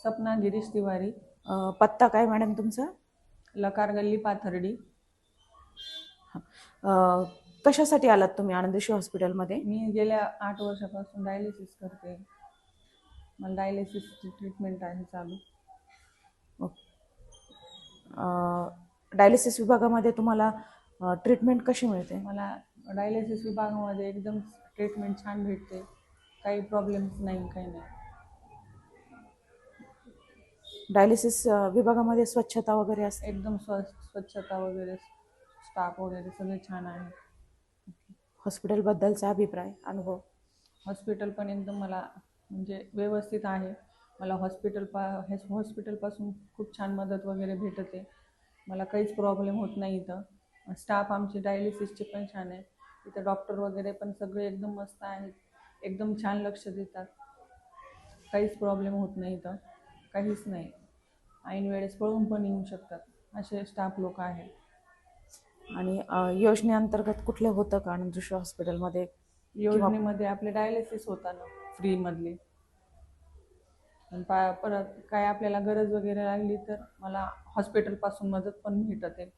सपना गिरीश तिवारी, पत्ता काय मॅडम तुमचा? लकार गल्ली, पाथर्डी. कशासाठी आलात तुम्ही आनंदश्री हॉस्पिटलमध्ये? मी गेल्या 8 वर्षापासून डायलिसिस करते. मला डायलिसिसची ट्रीटमेंट आहे चालू. डायलिसिस विभागामध्ये तुम्हाला ट्रीटमेंट कशी मिळते? मला डायलिसिस विभागामध्ये एकदम ट्रीटमेंट छान भेटते. काही प्रॉब्लेम्स नाही, काही नाही. डायलिसिस विभागामध्ये स्वच्छता वगैरे असते? एकदम स्वच्छता वगैरे, स्टाफ वगैरे सगळे छान आहे. हॉस्पिटलबद्दलचा अभिप्राय, अनुभव? हॉस्पिटल पण एकदम मला म्हणजे व्यवस्थित आहे. मला हॉस्पिटलपासून खूप छान मदत वगैरे भेटते. मला काहीच प्रॉब्लेम होत नाही इथं. स्टाफ आमचे डायलिसिसचे पण छान आहे. इथं डॉक्टर वगैरे पण सगळे एकदम मस्त आहेत. एकदम छान लक्ष देतात. काहीच प्रॉब्लेम होत नाही इथं, काहीच नाही. ऐन वेळेस पळून पण येऊ शकतात असे स्टाफ लोक आहेत. आणि योजनेअंतर्गत कुठले होतं का आनंदश्री हॉस्पिटलमध्ये? योजनेमध्ये आपले डायलिसिस होता ना फ्रीमधली. परत काय आपल्याला गरज वगैरे लागली तर मला हॉस्पिटलपासून मदत पण भेटते.